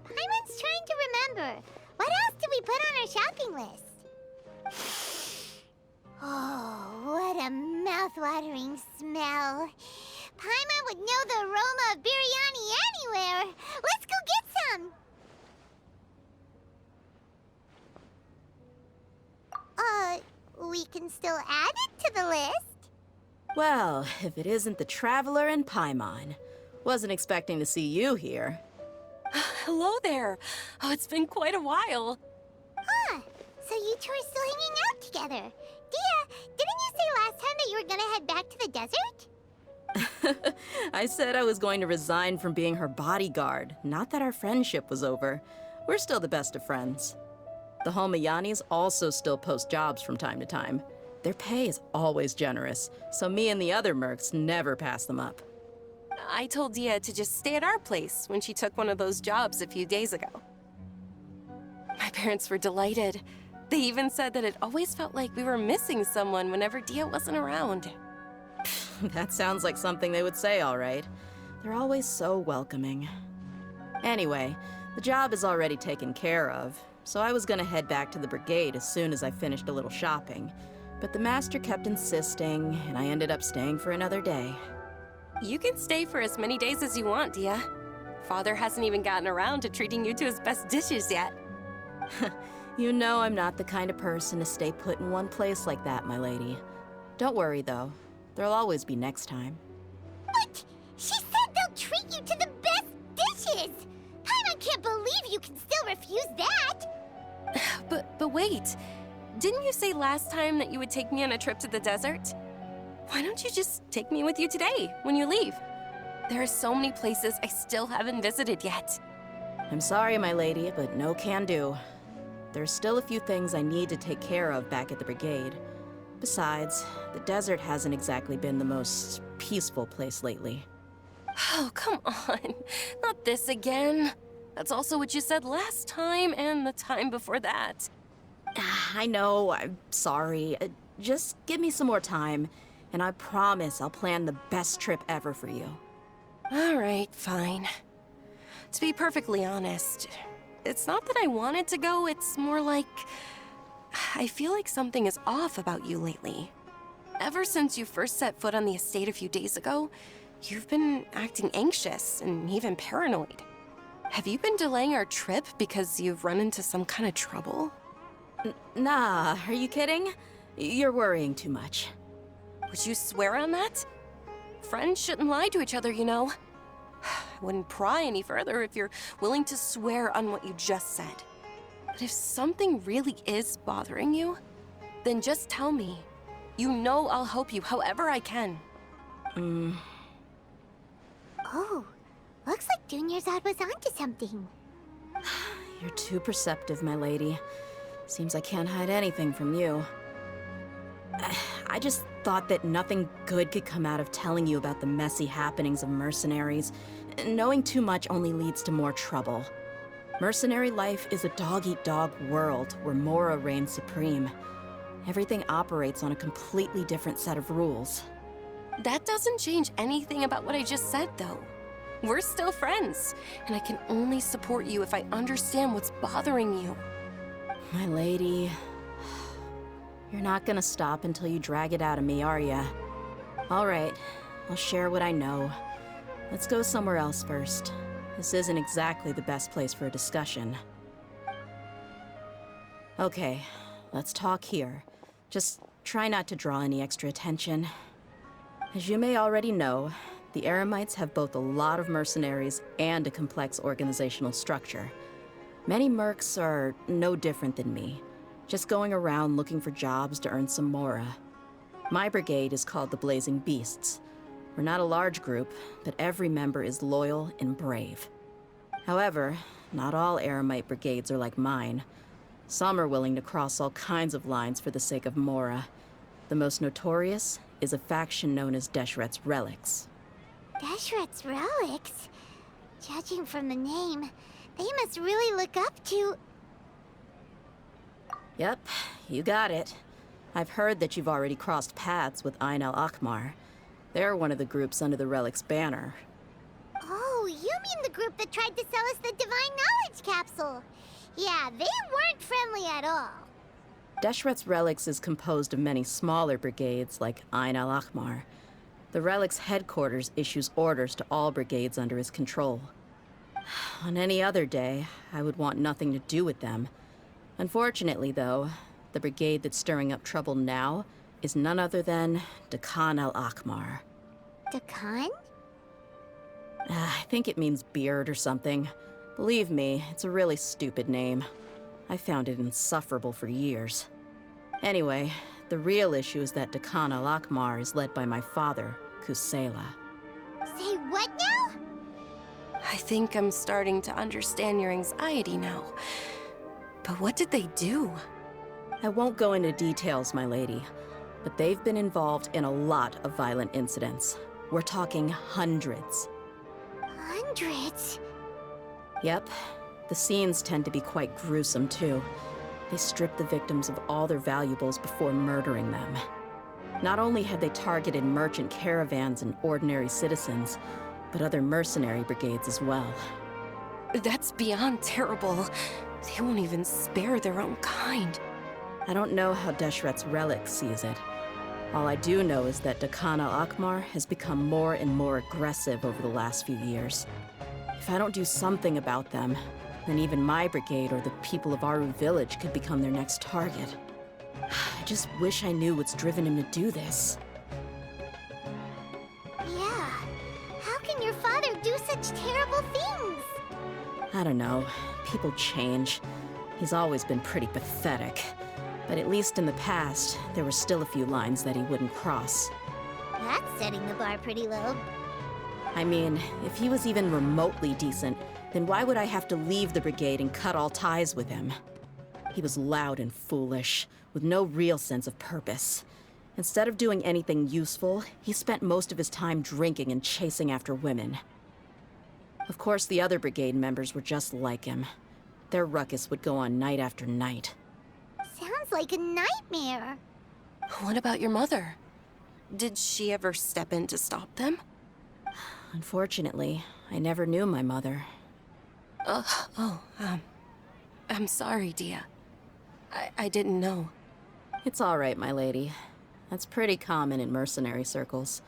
Paimon's trying to remember. What else did we put on our shopping list? Oh, what a mouth-watering smell. Paimon would know the aroma of biryani anywhere. Let's go get some. We can still add it to the list. Well, if it isn't the Traveler and Paimon. Wasn't expecting to see you here. Hello there. Oh, it's been quite a while. Huh. So you two are still hanging out together. Dehya, didn't you say last time that you were gonna head back to the desert? I said I was going to resign from being her bodyguard, not that our friendship was over. We're still the best of friends. The Homayanis also still post jobs from time to time. Their pay is always generous, so me and the other mercs never pass them up. I told Dehya to just stay at our place when she took one of those jobs a few days ago. My parents were delighted. They even said that it always felt like we were missing someone whenever Dehya wasn't around. That sounds like something they would say, all right. They're always so welcoming. Anyway, the job is already taken care of, so I was gonna head back to the brigade as soon as I finished a little shopping. But the master kept insisting, and I ended up staying for another day. You can stay for as many days as you want, Dehya. Father hasn't even gotten around to treating you to his best dishes yet. You know I'm not the kind of person to stay put in one place like that, my lady. Don't worry, though. There'll always be next time. But she said they'll treat you to the best dishes! Paimon can't believe you can still refuse that! But wait. Didn't you say last time that you would take me on a trip to the desert? Why don't you just take me with you today, when you leave? There are so many places I still haven't visited yet. I'm sorry, my lady, but no can do. There's still a few things I need to take care of back at the brigade. Besides, the desert hasn't exactly been the most peaceful place lately. Oh, come on. Not this again. That's also what you said last time and the time before that. I know, I'm sorry. Just give me some more time, and I promise I'll plan the best trip ever for you. All right, fine. To be perfectly honest, it's not that I wanted to go, it's more like I feel like something is off about you lately. Ever since you first set foot on the estate a few days ago, you've been acting anxious and even paranoid. Have you been delaying our trip because you've run into some kind of trouble? Nah, are you kidding? You're worrying too much. Would you swear on that? Friends shouldn't lie to each other, you know. I wouldn't pry any further if you're willing to swear on what you just said. But if something really is bothering you, then just tell me. You know I'll help you however I can. Oh, looks like Dunyarzad was onto something. You're too perceptive, my lady. Seems I can't hide anything from you. I just thought that nothing good could come out of telling you about the messy happenings of mercenaries. Knowing too much only leads to more trouble. Mercenary life is a dog-eat-dog world where Mora reigns supreme. Everything operates on a completely different set of rules. That doesn't change anything about what I just said, though. We're still friends, and I can only support you if I understand what's bothering you. My lady, you're not gonna stop until you drag it out of me, are ya? All right, I'll share what I know. Let's go somewhere else first. This isn't exactly the best place for a discussion. Okay, let's talk here. Just try not to draw any extra attention. As you may already know, the Eremites have both a lot of mercenaries and a complex organizational structure. Many mercs are no different than me, just going around looking for jobs to earn some mora. My brigade is called the Blazing Beasts. We're not a large group, but every member is loyal and brave. However, not all Eremite brigades are like mine. Some are willing to cross all kinds of lines for the sake of Mora. The most notorious is a faction known as Deshret's Relics. Deshret's Relics? Judging from the name, they must really look up to... Yep, you got it. I've heard that you've already crossed paths with Ain al-Akmar. They're one of the groups under the Relic's banner. Oh, you mean the group that tried to sell us the Divine Knowledge Capsule? Yeah, they weren't friendly at all. Deshret's Relics is composed of many smaller brigades like Ain al-Akmar. The Relic's headquarters issues orders to all brigades under his control. On any other day, I would want nothing to do with them. Unfortunately, though, the brigade that's stirring up trouble now is none other than Dehya al-Akmar. Dakan? I think it means beard or something. Believe me, it's a really stupid name. I found it insufferable for years. Anyway, the real issue is that Dehya al-Akmar is led by my father, Kusela. Say what now? I think I'm starting to understand your anxiety now. But what did they do? I won't go into details, my lady, but they've been involved in a lot of violent incidents. We're talking hundreds. Hundreds? Yep. The scenes tend to be quite gruesome, too. They strip the victims of all their valuables before murdering them. Not only had they targeted merchant caravans and ordinary citizens, but other mercenary brigades as well. That's beyond terrible. They won't even spare their own kind. I don't know how Deshret's Relic sees it. All I do know is that Dehya al-Akmar has become more and more aggressive over the last few years. If I don't do something about them, then even my brigade or the people of Aru village could become their next target. I just wish I knew what's driven him to do this. Yeah. How can your father do such terrible things? I don't know. People change. He's always been pretty pathetic. But at least in the past, there were still a few lines that he wouldn't cross. That's setting the bar pretty low. I mean, if he was even remotely decent, then why would I have to leave the brigade and cut all ties with him? He was loud and foolish, with no real sense of purpose. Instead of doing anything useful, he spent most of his time drinking and chasing after women. Of course, the other brigade members were just like him. Their ruckus would go on night after night. Sounds like a nightmare. What about your mother? Did she ever step in to stop them? Unfortunately, I never knew my mother. I'm sorry, Dehya. I didn't know. It's all right, my lady. That's pretty common in mercenary circles.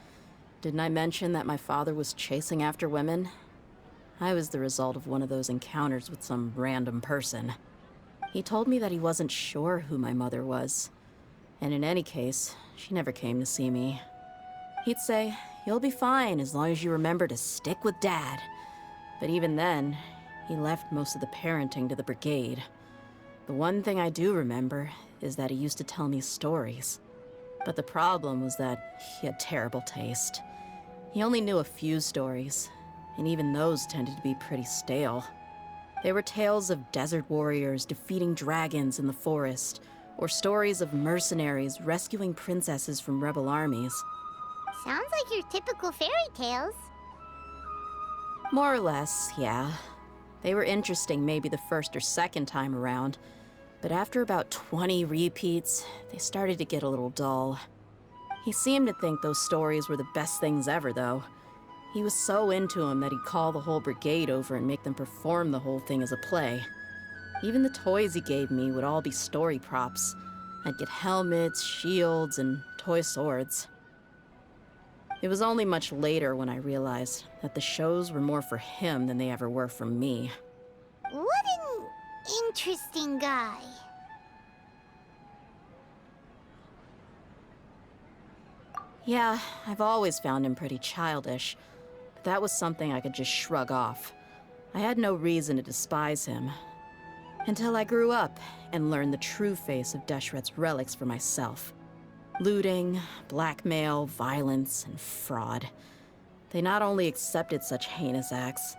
Didn't I mention that my father was chasing after women? I was the result of one of those encounters with some random person. He told me that he wasn't sure who my mother was. And in any case, she never came to see me. He'd say, "You'll be fine as long as you remember to stick with Dad." But even then, he left most of the parenting to the brigade. The one thing I do remember is that he used to tell me stories. But the problem was that he had terrible taste. He only knew a few stories, and even those tended to be pretty stale. They were tales of desert warriors defeating dragons in the forest, or stories of mercenaries rescuing princesses from rebel armies. Sounds like your typical fairy tales. More or less, yeah. They were interesting maybe the first or second time around, but after about 20 repeats, they started to get a little dull. He seemed to think those stories were the best things ever, though. He was so into them that he'd call the whole brigade over and make them perform the whole thing as a play. Even the toys he gave me would all be story props. I'd get helmets, shields, and toy swords. It was only much later when I realized that the shows were more for him than they ever were for me. What an interesting guy. Yeah, I've always found him pretty childish, but that was something I could just shrug off. I had no reason to despise him. Until I grew up and learned the true face of Deshret's Relics for myself. Looting, blackmail, violence, and fraud. They not only accepted such heinous acts,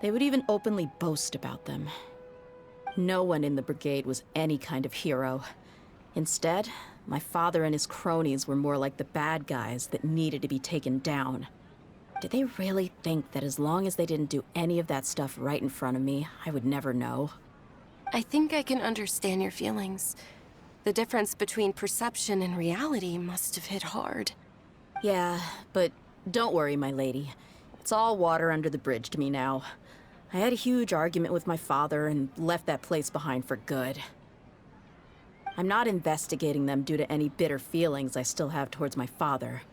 they would even openly boast about them. No one in the brigade was any kind of hero. Instead, my father and his cronies were more like the bad guys that needed to be taken down. Did they really think that as long as they didn't do any of that stuff right in front of me, I would never know? I think I can understand your feelings. The difference between perception and reality must have hit hard. Yeah, but don't worry, my lady. It's all water under the bridge to me now. I had a huge argument with my father and left that place behind for good. I'm not investigating them due to any bitter feelings I still have towards my father.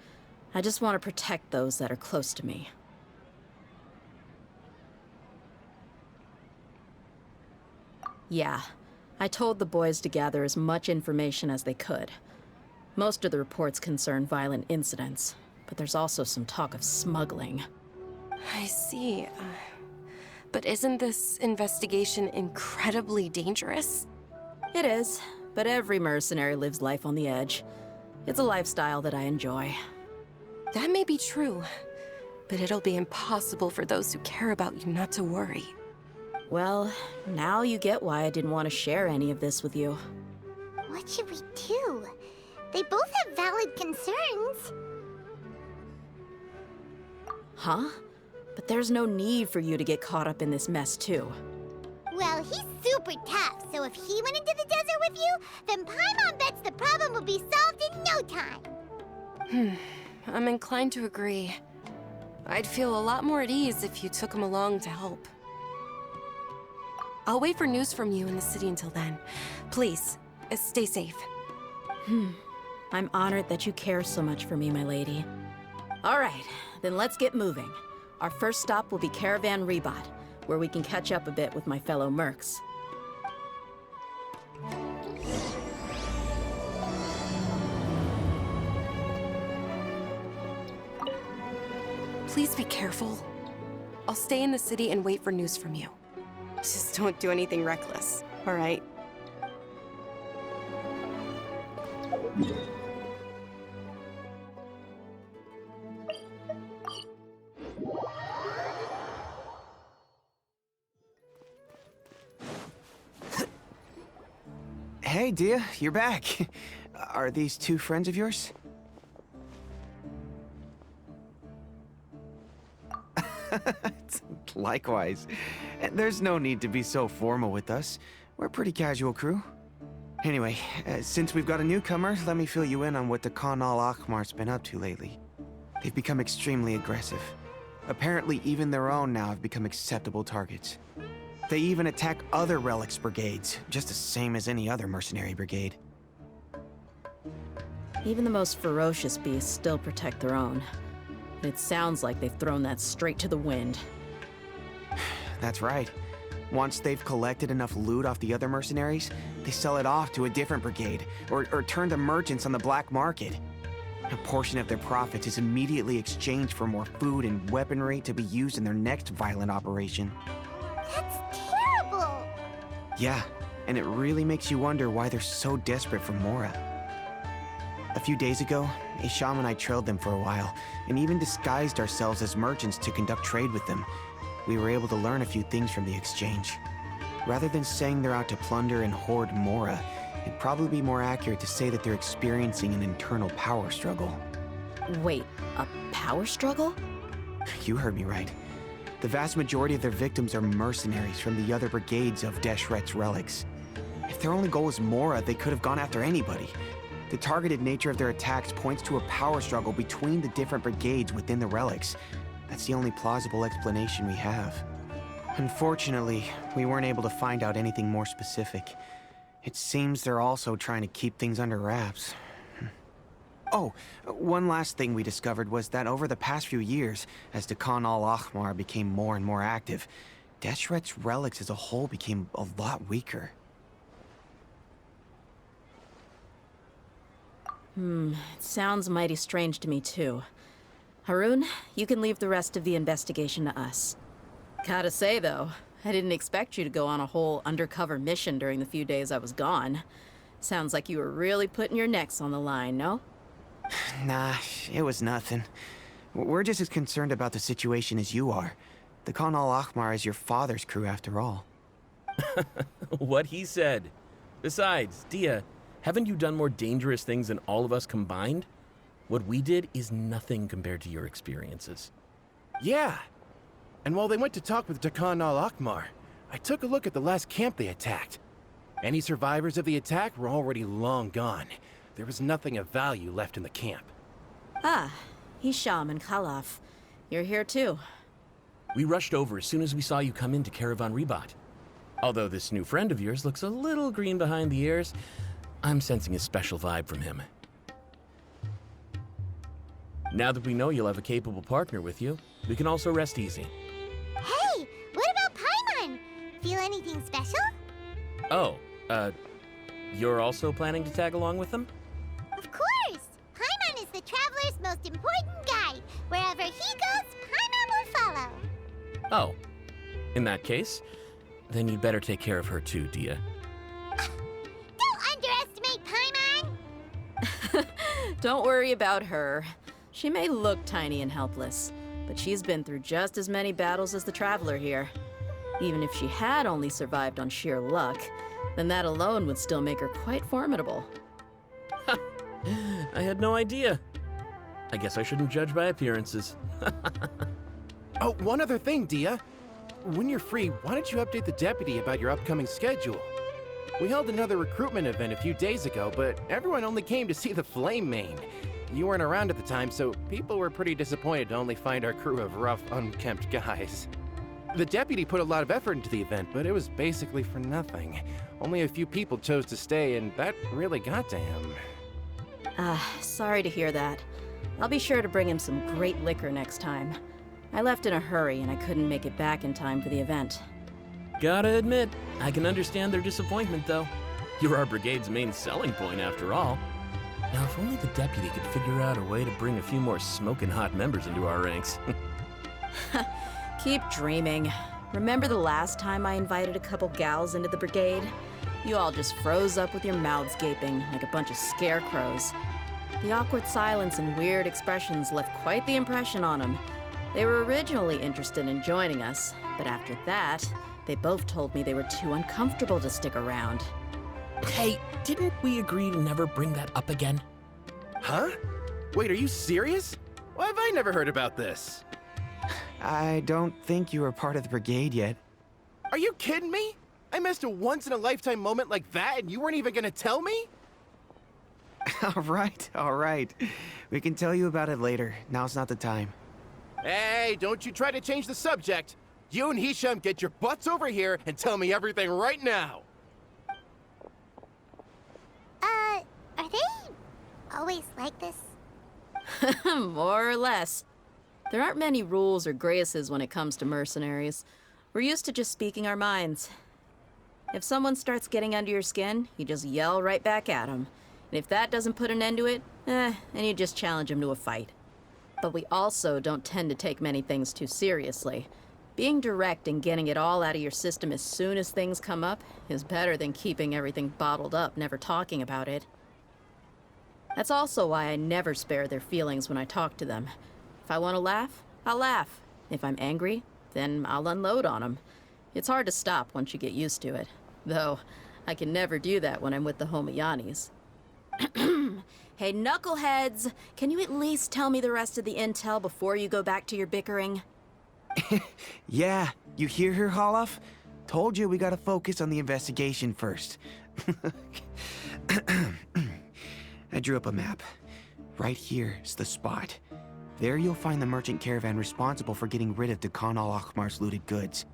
I just want to protect those that are close to me. Yeah, I told the boys to gather as much information as they could. Most of the reports concern violent incidents, but there's also some talk of smuggling. I see. But isn't this investigation incredibly dangerous? It is, but every mercenary lives life on the edge. It's a lifestyle that I enjoy. That may be true, but it'll be impossible for those who care about you not to worry. Well, now you get why I didn't want to share any of this with you. What should we do? They both have valid concerns. Huh? But there's no need for you to get caught up in this mess, too. Well, he's super tough, so if he went into the desert with you, then Paimon bets the problem will be solved in no time. I'm inclined to agree. I'd feel a lot more at ease if you took him along to help. I'll wait for news from you in the city until then. Please, stay safe. I'm honored that you care so much for me, my lady. All right, then let's get moving. Our first stop will be Caravan Rebot, where we can catch up a bit with my fellow mercs. Please be careful. I'll stay in the city and wait for news from you. Just don't do anything reckless, all right? Hey, Dehya, you're back. Are these two friends of yours? Likewise. There's no need to be so formal with us. We're a pretty casual crew. Anyway, since we've got a newcomer, let me fill you in on what the Khan al-Ahmar's been up to lately. They've become extremely aggressive. Apparently, even their own now have become acceptable targets. They even attack other relics brigades, just the same as any other mercenary brigade. Even the most ferocious beasts still protect their own. It sounds like they've thrown that straight to the wind. That's right. Once they've collected enough loot off the other mercenaries, they sell it off to a different brigade, or turn to merchants on the black market. A portion of their profits is immediately exchanged for more food and weaponry to be used in their next violent operation. That's terrible! Yeah, and it really makes you wonder why they're so desperate for Mora. A few days ago, Isham and I trailed them for a while, and even disguised ourselves as merchants to conduct trade with them. We were able to learn a few things from the exchange. Rather than saying they're out to plunder and hoard Mora, it'd probably be more accurate to say that they're experiencing an internal power struggle. Wait, a power struggle? You heard me right. The vast majority of their victims are mercenaries from the other brigades of Deshret's relics. If their only goal was Mora, they could have gone after anybody. The targeted nature of their attacks points to a power struggle between the different brigades within the relics. That's the only plausible explanation we have. Unfortunately, we weren't able to find out anything more specific. It seems they're also trying to keep things under wraps. Oh, one last thing we discovered was that over the past few years, as the Khan al-Ahmar became more and more active, Deshret's relics as a whole became a lot weaker. It sounds mighty strange to me, too. Harun, you can leave the rest of the investigation to us. Gotta say, though, I didn't expect you to go on a whole undercover mission during the few days I was gone. Sounds like you were really putting your necks on the line, no? Nah, it was nothing. We're just as concerned about the situation as you are. The Khan al-Ahmar is your father's crew, after all. What he said. Besides, Dehya, haven't you done more dangerous things than all of us combined? What we did is nothing compared to your experiences. Yeah. And while they went to talk with Dakan al-Akmar, I took a look at the last camp they attacked. Any survivors of the attack were already long gone. There was nothing of value left in the camp. Ah, Hisham and Khalaf. You're here too. We rushed over as soon as we saw you come into Caravan Ribat. Although this new friend of yours looks a little green behind the ears, I'm sensing a special vibe from him. Now that we know you'll have a capable partner with you, we can also rest easy. Hey, what about Paimon? Feel anything special? Oh, you're also planning to tag along with them? Of course! Paimon is the traveler's most important guide. Wherever he goes, Paimon will follow. Oh, in that case, then you'd better take care of her too, Dehya. Don't underestimate Paimon! Don't worry about her. She may look tiny and helpless, but she's been through just as many battles as the traveler here. Even if she had only survived on sheer luck, then that alone would still make her quite formidable. I had no idea. I guess I shouldn't judge by appearances. Oh, one other thing, Dehya. When you're free, why don't you update the deputy about your upcoming schedule? We held another recruitment event a few days ago, but everyone only came to see the Flame Main. You weren't around at the time, so people were pretty disappointed to only find our crew of rough, unkempt guys. The deputy put a lot of effort into the event, but it was basically for nothing. Only a few people chose to stay, and that really got to him. Sorry to hear that. I'll be sure to bring him some great liquor next time. I left in a hurry and I couldn't make it back in time for the event. Gotta admit, I can understand their disappointment, though. You're our brigade's main selling point, after all. Now, if only the deputy could figure out a way to bring a few more smoking hot members into our ranks. Keep dreaming. Remember the last time I invited a couple gals into the brigade? You all just froze up with your mouths gaping like a bunch of scarecrows. The awkward silence and weird expressions left quite the impression on them. They were originally interested in joining us, but after that, they both told me they were too uncomfortable to stick around. Hey, didn't we agree to never bring that up again? Huh? Wait, are you serious? Why have I never heard about this? I don't think you were part of the brigade yet. Are you kidding me? I missed a once-in-a-lifetime moment like that and you weren't even gonna tell me? All right. We can tell you about it later. Now's not the time. Hey, don't you try to change the subject. You and Hisham get your butts over here and tell me everything right now. Are they always like this? More or less. There aren't many rules or graces when it comes to mercenaries. We're used to just speaking our minds. If someone starts getting under your skin, you just yell right back at them. And if that doesn't put an end to it, then you just challenge them to a fight. But we also don't tend to take many things too seriously. Being direct and getting it all out of your system as soon as things come up is better than keeping everything bottled up, never talking about it. That's also why I never spare their feelings when I talk to them. If I want to laugh, I'll laugh. If I'm angry, then I'll unload on them. It's hard to stop once you get used to it. Though, I can never do that when I'm with the Homayanis. Hey, knuckleheads! Can you at least tell me the rest of the intel before you go back to your bickering? Yeah, you hear her, Khalaf? Told you we gotta focus on the investigation first. I drew up a map. Right here is the spot. There you'll find the merchant caravan responsible for getting rid of Dakan al-Akmar's looted goods.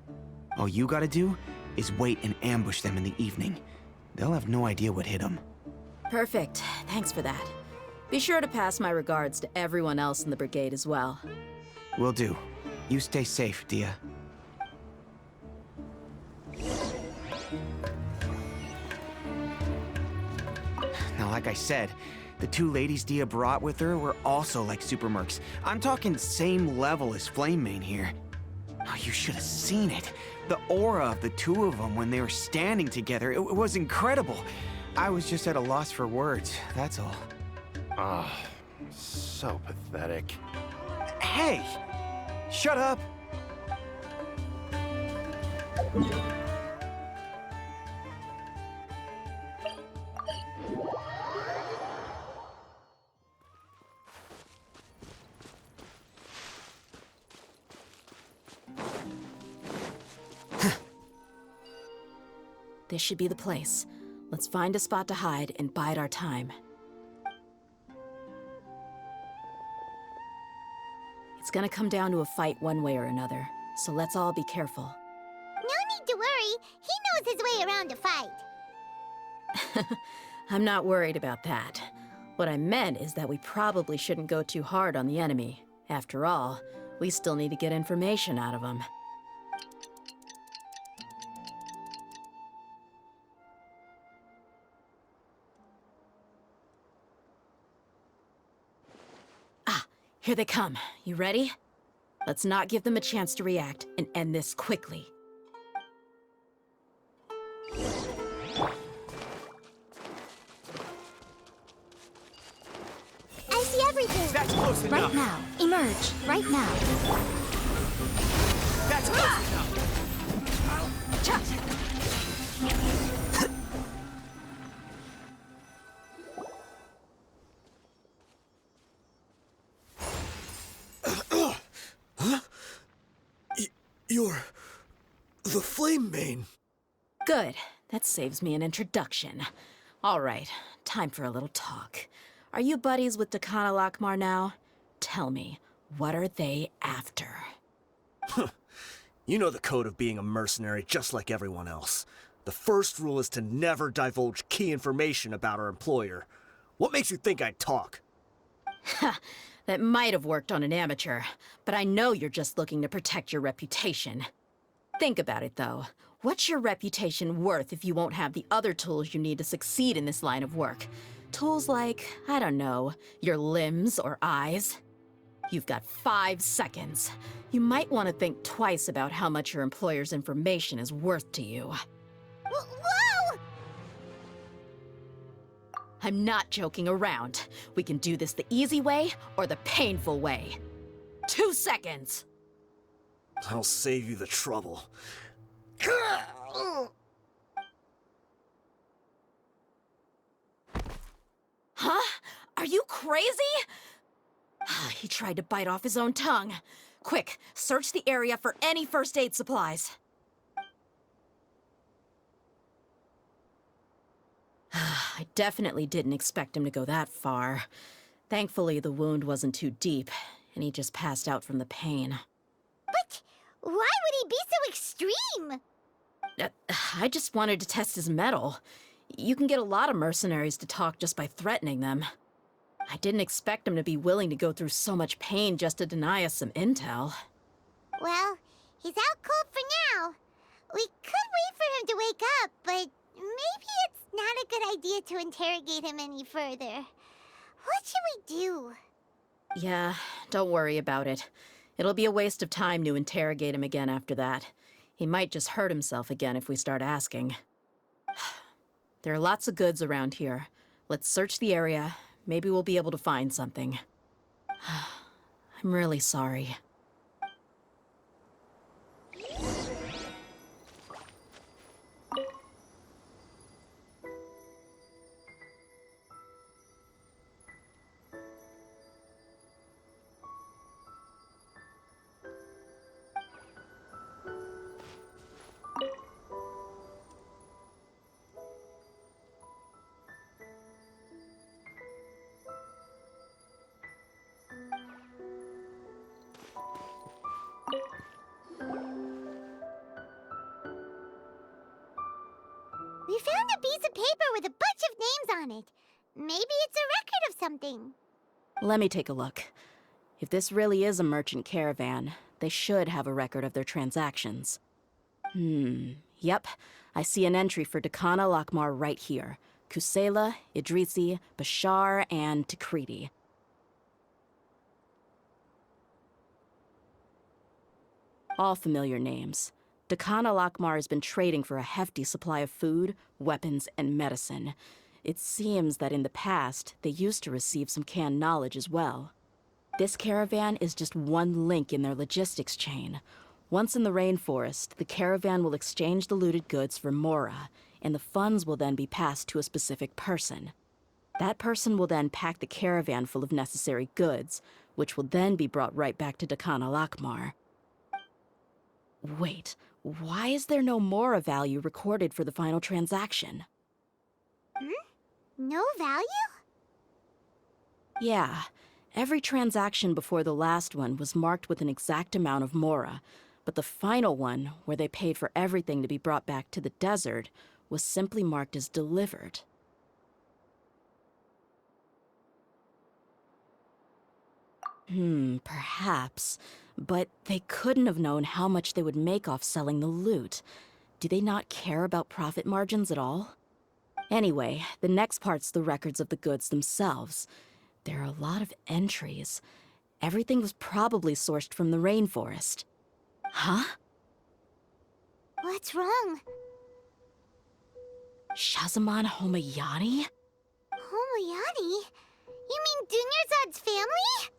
All you gotta do is wait and ambush them in the evening. They'll have no idea what hit them. Perfect. Thanks for that. Be sure to pass my regards to everyone else in the brigade as well. Will do. You stay safe, Dehya. Now, like I said, the two ladies Dehya brought with her were also like super mercs. I'm talking same level as Flame Main here. Oh, you should have seen it. The aura of the two of them when they were standing together, it was incredible. I was just at a loss for words, that's all. Ah, so pathetic. Hey! Shut up! This should be the place. Let's find a spot to hide and bide our time. It's gonna come down to a fight one way or another, so let's all be careful. No need to worry. He knows his way around a fight. I'm not worried about that. What I meant is that we probably shouldn't go too hard on the enemy. After all, we still need to get information out of them. Ah, here they come. You ready? Let's not give them a chance to react and end this quickly. I see everything. That's close Right enough. now. Emerge. Right now. That's close enough. You're the Flame Main. Good. That saves me an introduction. All right, time for a little talk. Are you buddies with Dakana Lakmar now? Tell me, what are they after? You know the code of being a mercenary just like everyone else. The first rule is to never divulge key information about our employer. What makes you think I'd talk? Ha! That might have worked on an amateur, but I know you're just looking to protect your reputation. Think about it, though. What's your reputation worth if you won't have the other tools you need to succeed in this line of work? Tools like, I don't know, your limbs or eyes? You've got 5 seconds. You might want to think twice about how much your employer's information is worth to you. Whoa! I'm not joking around. We can do this the easy way or the painful way. 2 seconds! I'll save you the trouble. Huh? Are you crazy? He tried to bite off his own tongue. Quick, search the area for any first aid supplies. I definitely didn't expect him to go that far. Thankfully, the wound wasn't too deep, and he just passed out from the pain. But why would he be so extreme? I just wanted to test his mettle. You can get a lot of mercenaries to talk just by threatening them. I didn't expect him to be willing to go through so much pain just to deny us some intel. Well, he's out cold for now. We could wait for him to wake up, but maybe it's not a good idea to interrogate him any further. What should we do? Yeah, don't worry about it. It'll be a waste of time to interrogate him again after that. He might just hurt himself again if we start asking. There are lots of goods around here. Let's search the area. Maybe we'll be able to find something. I'm really sorry. We found a piece of paper with a bunch of names on it. Maybe it's a record of something. Let me take a look. If this really is a merchant caravan, they should have a record of their transactions. Yep. I see an entry for Dakana Lakmar right here. Kusela, Idrisi, Bashar, and Takriti. All familiar names. Dakana Lakmar has been trading for a hefty supply of food, weapons, and medicine. It seems that in the past, they used to receive some canned knowledge as well. This caravan is just one link in their logistics chain. Once in the rainforest, the caravan will exchange the looted goods for Mora, and the funds will then be passed to a specific person. That person will then pack the caravan full of necessary goods, which will then be brought right back to Dakana Lakmar. Wait, why is there no Mora value recorded for the final transaction? No value? Yeah, every transaction before the last one was marked with an exact amount of Mora, but the final one, where they paid for everything to be brought back to the desert, was simply marked as delivered. Perhaps. But they couldn't have known how much they would make off selling the loot. Do they not care about profit margins at all? Anyway, the next part's the records of the goods themselves. There are a lot of entries. Everything was probably sourced from the rainforest. Huh? What's wrong? Shazamon Homayani? Homoyani? You mean Dunyarzad's family?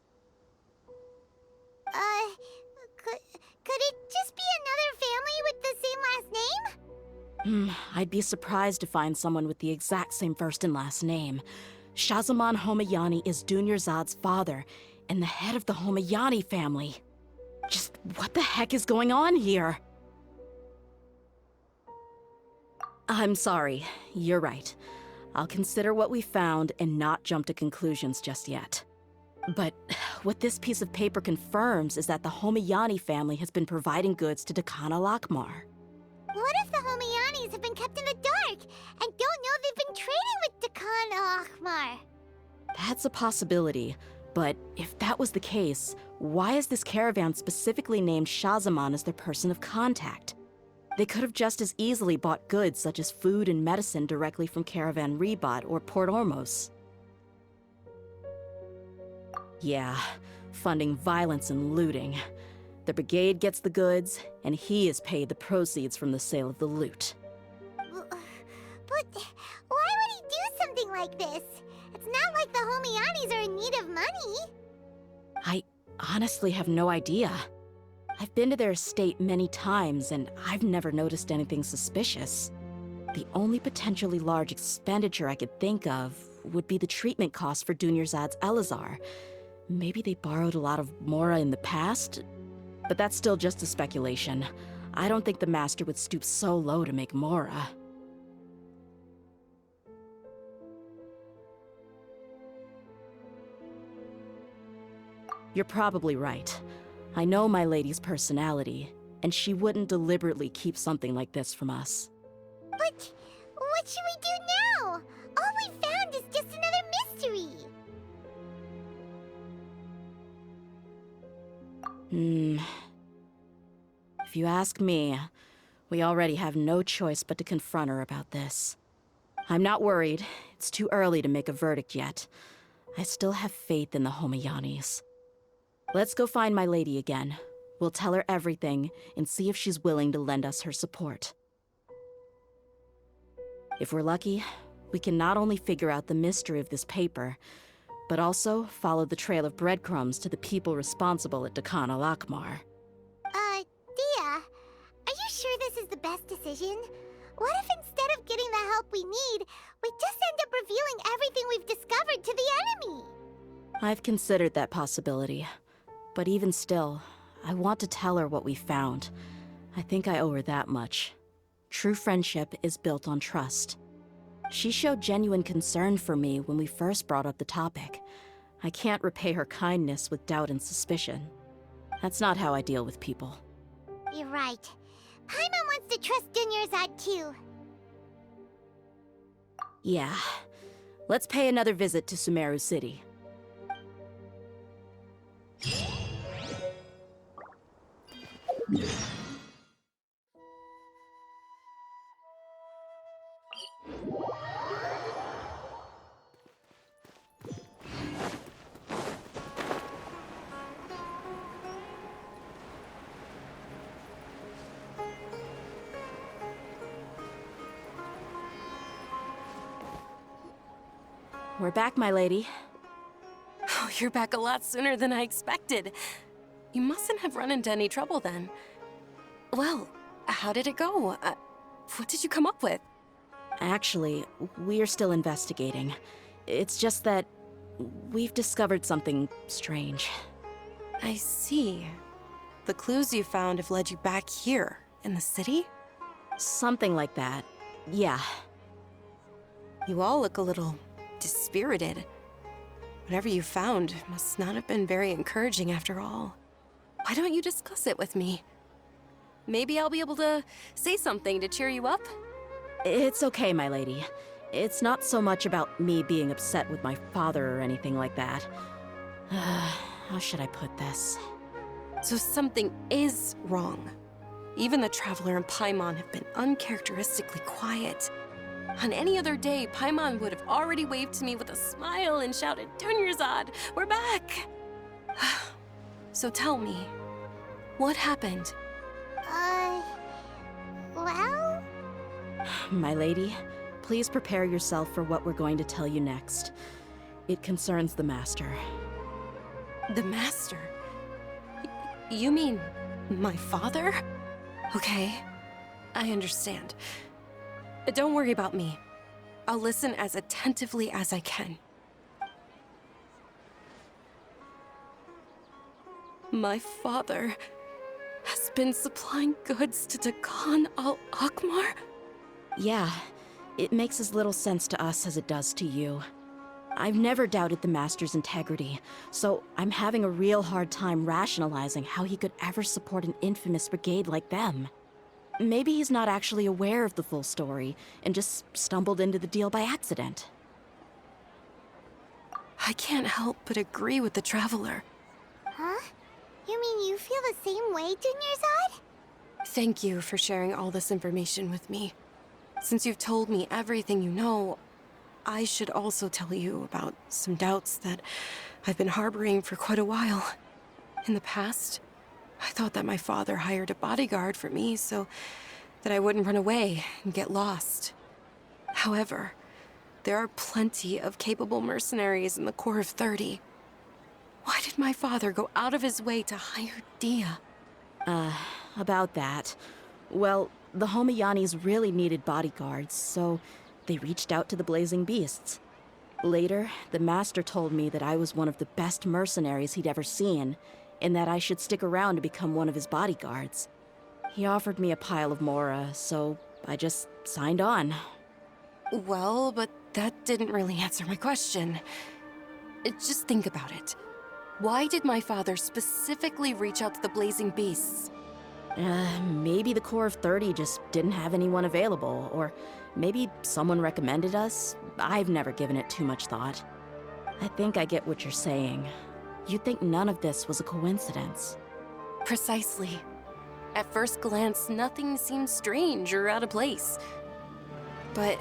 Could it just be another family with the same last name? I'd be surprised to find someone with the exact same first and last name. Shazamon Homayani is Dunyarzad's father, and the head of the Homayani family. Just what the heck is going on here? I'm sorry, you're right. I'll consider what we found and not jump to conclusions just yet. But what this piece of paper confirms is that the Homayani family has been providing goods to Dakana Lakmar. What if the Homayanis have been kept in the dark and don't know they've been trading with Dakana Akhmar? That's a possibility, but if that was the case, why is this caravan specifically named Shazamon as their person of contact? They could have just as easily bought goods such as food and medicine directly from Caravan Ribat or Port Ormos. Yeah, funding violence and looting. The brigade gets the goods, and he is paid the proceeds from the sale of the loot. But why would he do something like this? It's not like the Homayanis are in need of money. I honestly have no idea. I've been to their estate many times, and I've never noticed anything suspicious. The only potentially large expenditure I could think of would be the treatment costs for Dunyarzad's Elazar. Maybe they borrowed a lot of Mora in the past? But that's still just a speculation. I don't think the Master would stoop so low to make Mora. You're probably right. I know my lady's personality, and she wouldn't deliberately keep something like this from us. But what should we do now? All we found is just another mystery. If you ask me, we already have no choice but to confront her about this. I'm not worried. It's too early to make a verdict yet. I still have faith in the Homayanis. Let's go find my lady again. We'll tell her everything and see if she's willing to lend us her support. If we're lucky, we can not only figure out the mystery of this paper, but also follow the trail of breadcrumbs to the people responsible at Dakana Lakmar. Dehya, are you sure this is the best decision? What if instead of getting the help we need, we just end up revealing everything we've discovered to the enemy? I've considered that possibility. But even still, I want to tell her what we found. I think I owe her that much. True friendship is built on trust. She showed genuine concern for me when we first brought up the topic. I can't repay her kindness with doubt and suspicion. That's not how I deal with people. You're right. Paimon wants to trust Dunyarzad too. Yeah. Let's pay another visit to Sumeru City. We're back, my lady. Oh, you're back a lot sooner than I expected. You mustn't have run into any trouble then. Well, how did it go? What did you come up with? Actually, we're still investigating. It's just that we've discovered something strange. I see. The clues you found have led you back here, in the city? Something like that. Yeah. You all look a little dispirited. Whatever you found must not have been very encouraging after all. Why don't you discuss it with me? Maybe I'll be able to say something to cheer you up? It's okay, my lady. It's not so much about me being upset with my father or anything like that. How should I put this? So something is wrong. Even the Traveler and Paimon have been uncharacteristically quiet. On any other day, Paimon would have already waved to me with a smile and shouted, "Dunyarzad, we're back!" So tell me, what happened? Well? My lady, please prepare yourself for what we're going to tell you next. It concerns the Master. The Master? You mean my father? Okay, I understand. Don't worry about me. I'll listen as attentively as I can. My father has been supplying goods to Dakan al-Akmar? Yeah, it makes as little sense to us as it does to you. I've never doubted the Master's integrity, so I'm having a real hard time rationalizing how he could ever support an infamous brigade like them. Maybe he's not actually aware of the full story and just stumbled into the deal by accident. I can't help but agree with the Traveler. Huh? You mean you feel the same way, Dunyarzad? Thank you for sharing all this information with me. Since you've told me everything you know, I should also tell you about some doubts that I've been harboring for quite a while. In the past, I thought that my father hired a bodyguard for me so that I wouldn't run away and get lost. However, there are plenty of capable mercenaries in the Corps of 30. Why did my father go out of his way to hire Dehya? About that. Well, the Homayanis really needed bodyguards, so they reached out to the Blazing Beasts. Later, the Master told me that I was one of the best mercenaries he'd ever seen, and that I should stick around to become one of his bodyguards. He offered me a pile of mora, so I just signed on. Well, but that didn't really answer my question. Just think about it. Why did my father specifically reach out to the Blazing Beasts? Maybe the Corps of 30 just didn't have anyone available, or maybe someone recommended us. I've never given it too much thought. I think I get what you're saying. You'd think none of this was a coincidence. Precisely. At first glance, nothing seems strange or out of place. But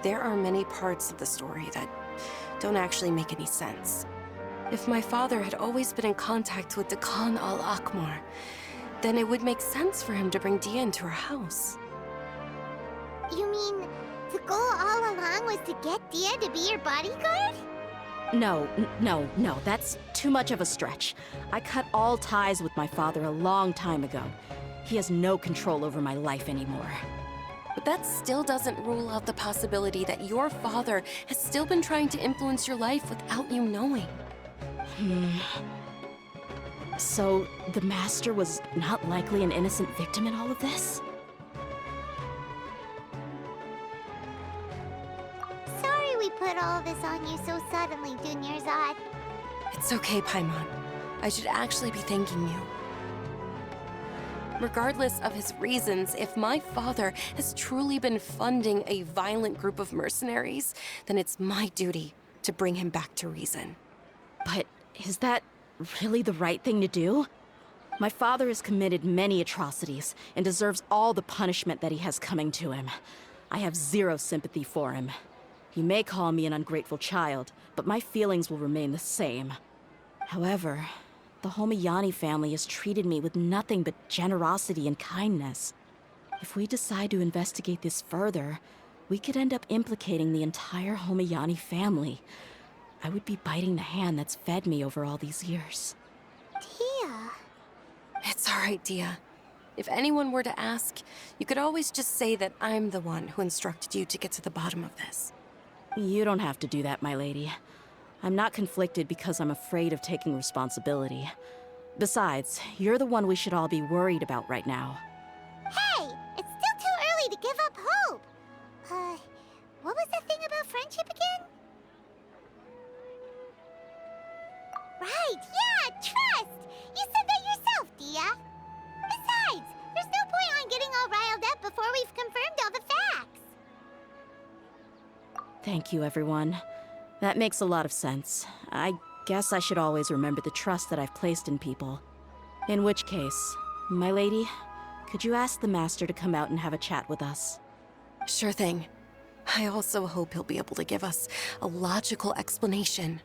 there are many parts of the story that don't actually make any sense. If my father had always been in contact with Dakan al-Akmar, then it would make sense for him to bring Dehya into our house. You mean the goal all along was to get Dehya to be your bodyguard? No, that's too much of a stretch. I cut all ties with my father a long time ago. He has no control over my life anymore. But that still doesn't rule out the possibility that your father has still been trying to influence your life without you knowing. So, the Master was not likely an innocent victim in all of this? Sorry we put all this on you so suddenly, Dunyarzad. It's okay, Paimon. I should actually be thanking you. Regardless of his reasons, if my father has truly been funding a violent group of mercenaries, then it's my duty to bring him back to reason. But is that really the right thing to do? My father has committed many atrocities and deserves all the punishment that he has coming to him. I have zero sympathy for him. You may call me an ungrateful child, but my feelings will remain the same. However, the Homayani family has treated me with nothing but generosity and kindness. If we decide to investigate this further, we could end up implicating the entire Homayani family. I would be biting the hand that's fed me over all these years. Dehya. It's all right, Dehya. If anyone were to ask, you could always just say that I'm the one who instructed you to get to the bottom of this. You don't have to do that, my lady. I'm not conflicted because I'm afraid of taking responsibility. Besides, you're the one we should all be worried about right now. Hey, it's still too early to give up hope. What was the thing about friendship again? Right, yeah, trust! You said that yourself, Dehya. Besides, there's no point on getting all riled up before we've confirmed all the facts. Thank you, everyone. That makes a lot of sense. I guess I should always remember the trust that I've placed in people. In which case, my lady, could you ask the Master to come out and have a chat with us? Sure thing. I also hope he'll be able to give us a logical explanation.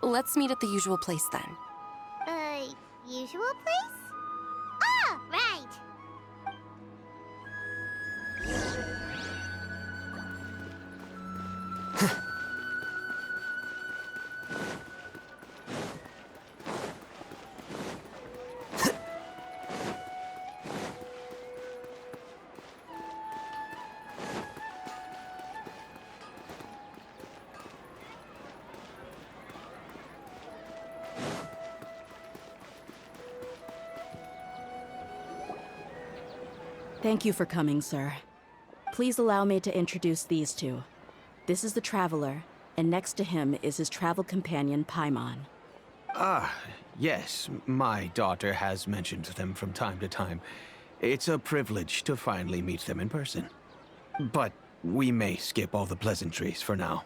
Let's meet at the usual place then. Usual place? Ah, right. Thank you for coming, sir. Please allow me to introduce these two. This is the Traveler, and next to him is his travel companion, Paimon. Ah, yes, my daughter has mentioned them from time to time. It's a privilege to finally meet them in person. But we may skip all the pleasantries for now.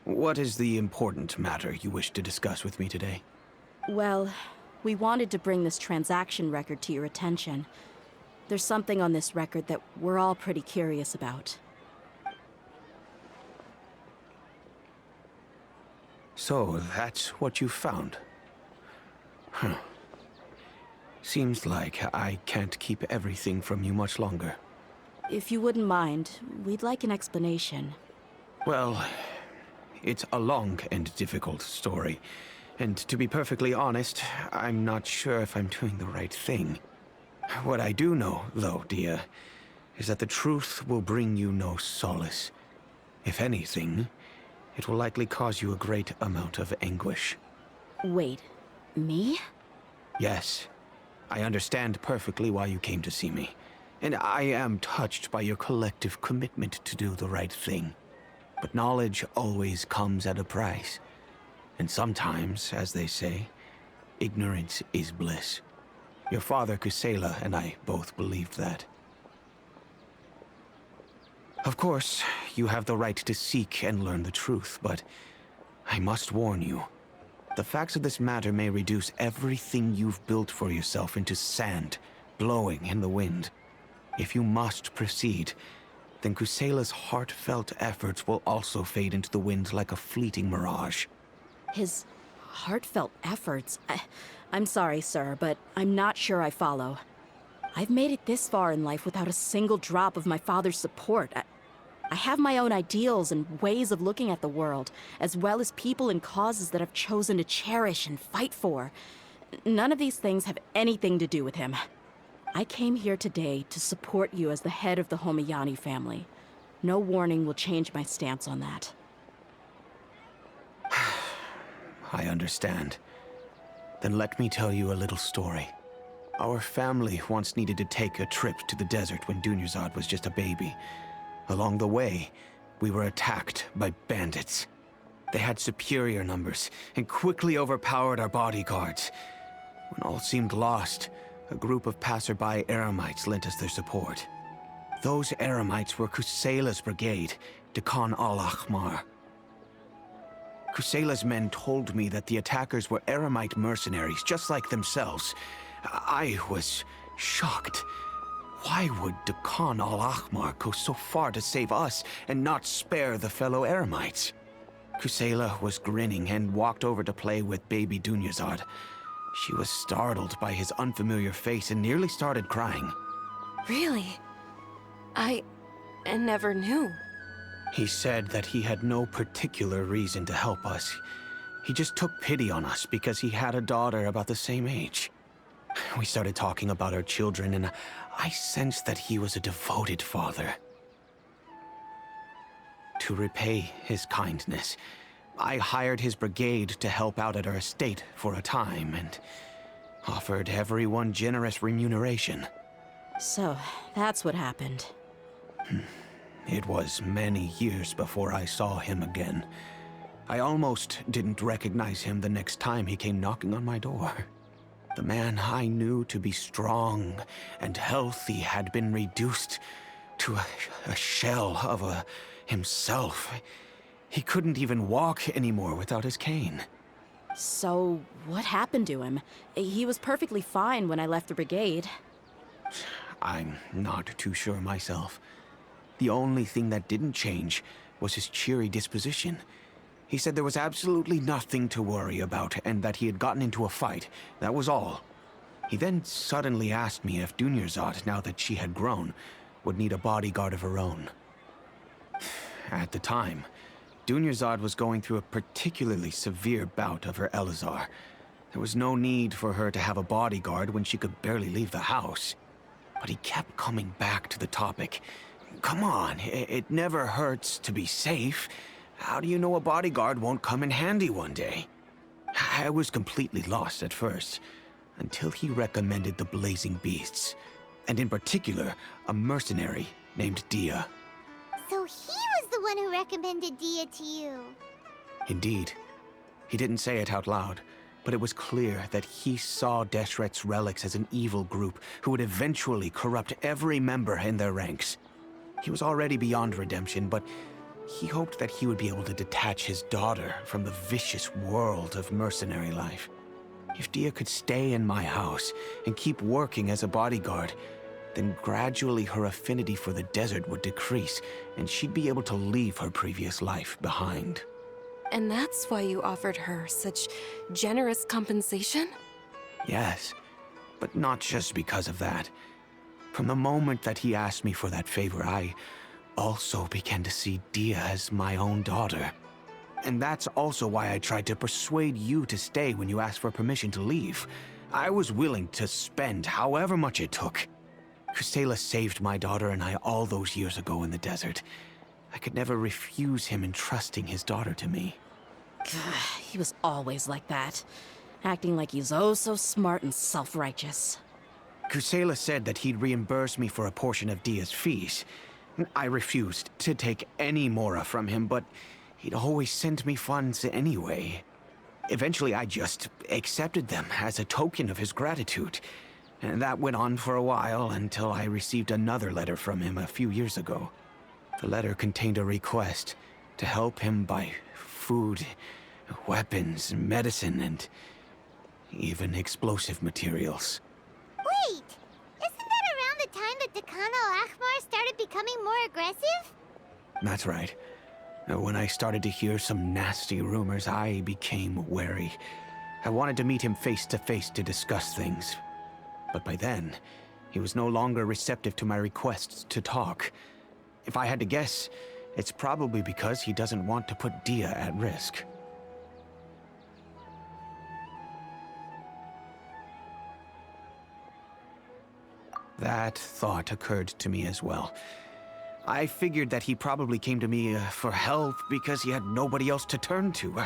What is the important matter you wish to discuss with me today? Well, we wanted to bring this transaction record to your attention. There's something on this record that we're all pretty curious about. So, that's what you found? Huh. Seems like I can't keep everything from you much longer. If you wouldn't mind, we'd like an explanation. Well, it's a long and difficult story. And to be perfectly honest, I'm not sure if I'm doing the right thing. What I do know, though, Dehya, is that the truth will bring you no solace. If anything, it will likely cause you a great amount of anguish. Wait, me? Yes, I understand perfectly why you came to see me. And I am touched by your collective commitment to do the right thing. But knowledge always comes at a price. And sometimes, as they say, ignorance is bliss. Your father, Kusela, and I both believed that. Of course, you have the right to seek and learn the truth, but I must warn you. The facts of this matter may reduce everything you've built for yourself into sand, blowing in the wind. If you must proceed, then Kusela's heartfelt efforts will also fade into the wind like a fleeting mirage. His heartfelt efforts? I'm sorry, sir, but I'm not sure I follow. I've made it this far in life without a single drop of my father's support. I have my own ideals and ways of looking at the world, as well as people and causes that I've chosen to cherish and fight for. None of these things have anything to do with him. I came here today to support you as the head of the Homayani family. No warning will change my stance on that. I understand. Then let me tell you a little story. Our family once needed to take a trip to the desert when Dunyarzad was just a baby. Along the way, we were attacked by bandits. They had superior numbers and quickly overpowered our bodyguards. When all seemed lost, a group of passerby Eremites lent us their support. Those Eremites were Kusela's brigade, Dekan al-Ahmar. Kusela's men told me that the attackers were Eremite mercenaries, just like themselves. I was shocked. Why would Dekan al-Ahmar go so far to save us and not spare the fellow Eremites? Kusela was grinning and walked over to play with baby Dunyarzad. She was startled by his unfamiliar face and nearly started crying. Really? I never knew. He said that he had no particular reason to help us. He just took pity on us because he had a daughter about the same age. We started talking about our children, and I sensed that he was a devoted father. To repay his kindness, I hired his brigade to help out at our estate for a time and offered everyone generous remuneration. So, that's what happened. It was many years before I saw him again. I almost didn't recognize him the next time he came knocking on my door. The man I knew to be strong and healthy had been reduced to a shell of himself. He couldn't even walk anymore without his cane. So, what happened to him? He was perfectly fine when I left the brigade. I'm not too sure myself. The only thing that didn't change was his cheery disposition. He said there was absolutely nothing to worry about and that he had gotten into a fight. That was all. He then suddenly asked me if Dunyarzad, now that she had grown, would need a bodyguard of her own. At the time, Dunyarzad was going through a particularly severe bout of her Elazar. There was no need for her to have a bodyguard when she could barely leave the house. But he kept coming back to the topic. Come on, it never hurts to be safe. How do you know a bodyguard won't come in handy one day? I was completely lost at first, until he recommended the Blazing Beasts, and in particular, a mercenary named Dehya. So he was the one who recommended Dehya to you. Indeed. He didn't say it out loud, but it was clear that he saw Deshret's relics as an evil group who would eventually corrupt every member in their ranks. He was already beyond redemption, but he hoped that he would be able to detach his daughter from the vicious world of mercenary life. If Dehya could stay in my house and keep working as a bodyguard, then gradually her affinity for the desert would decrease, and she'd be able to leave her previous life behind. And that's why you offered her such generous compensation? Yes, but not just because of that. From the moment that he asked me for that favor, I also began to see Dehya as my own daughter. And that's also why I tried to persuade you to stay when you asked for permission to leave. I was willing to spend however much it took. Cristela saved my daughter and I all those years ago in the desert. I could never refuse him entrusting his daughter to me. He was always like that, acting like he's oh so smart and self-righteous. Cristela said that he'd reimburse me for a portion of Dehya's fees. I refused to take any more from him, but he'd always send me funds anyway. Eventually, I just accepted them as a token of his gratitude. And that went on for a while until I received another letter from him a few years ago. The letter contained a request to help him buy food, weapons, medicine, and even explosive materials. Wait! Isn't that around the time that Dekan al-Ahmar started becoming more aggressive? That's right. When I started to hear some nasty rumors, I became wary. I wanted to meet him face to face to discuss things. But by then, he was no longer receptive to my requests to talk. If I had to guess, it's probably because he doesn't want to put Dehya at risk. That thought occurred to me as well. I figured that he probably came to me for help because he had nobody else to turn to.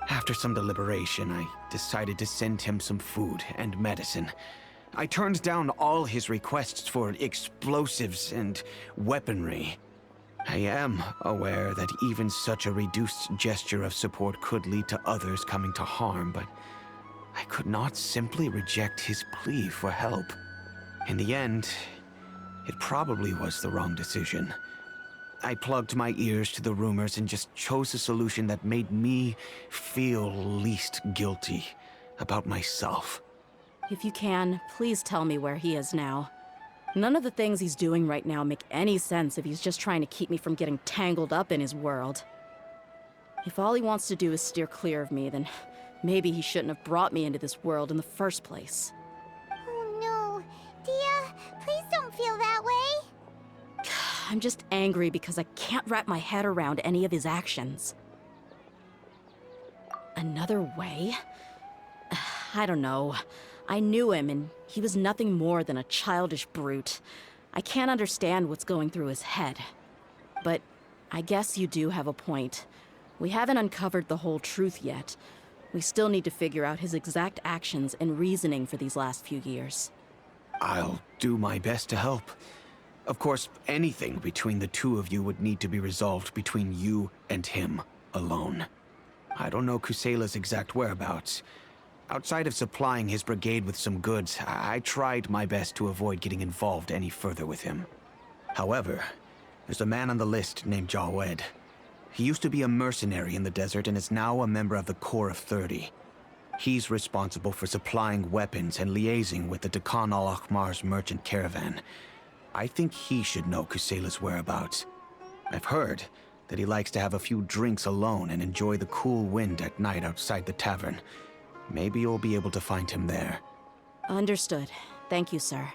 After some deliberation, I decided to send him some food and medicine. I turned down all his requests for explosives and weaponry. I am aware that even such a reduced gesture of support could lead to others coming to harm, but I could not simply reject his plea for help. In the end, it probably was the wrong decision. I plugged my ears to the rumors and just chose a solution that made me feel least guilty about myself. If you can, please tell me where he is now. None of the things he's doing right now make any sense if he's just trying to keep me from getting tangled up in his world. If all he wants to do is steer clear of me, then maybe he shouldn't have brought me into this world in the first place. Oh no. Dehya, please don't feel that way. I'm just angry because I can't wrap my head around any of his actions. Another way? I don't know. I knew him, and he was nothing more than a childish brute. I can't understand what's going through his head. But I guess you do have a point. We haven't uncovered the whole truth yet. We still need to figure out his exact actions and reasoning for these last few years. I'll do my best to help. Of course, anything between the two of you would need to be resolved between you and him alone. I don't know Kusela's exact whereabouts. Outside of supplying his brigade with some goods, I tried my best to avoid getting involved any further with him. However, there's a man on the list named Jawed. He used to be a mercenary in the desert and is now a member of the Corps of 30. He's responsible for supplying weapons and liaising with the Dekhan al-Ahmar's merchant caravan. I think he should know Kusela's whereabouts. I've heard that he likes to have a few drinks alone and enjoy the cool wind at night outside the tavern. Maybe you'll be able to find him there. Understood. Thank you, sir.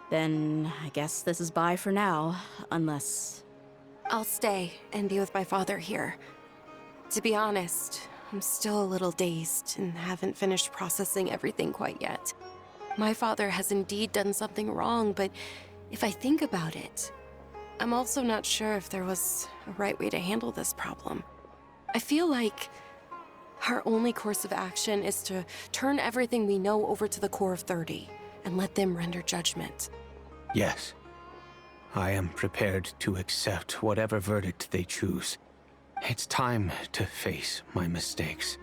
Then I guess this is bye for now, unless... I'll stay and be with my father here. To be honest, I'm still a little dazed and haven't finished processing everything quite yet. My father has indeed done something wrong, but if I think about it, I'm also not sure if there was a right way to handle this problem. I feel like our only course of action is to turn everything we know over to the Corps of 30 and let them render judgment. Yes. I am prepared to accept whatever verdict they choose. It's time to face my mistakes.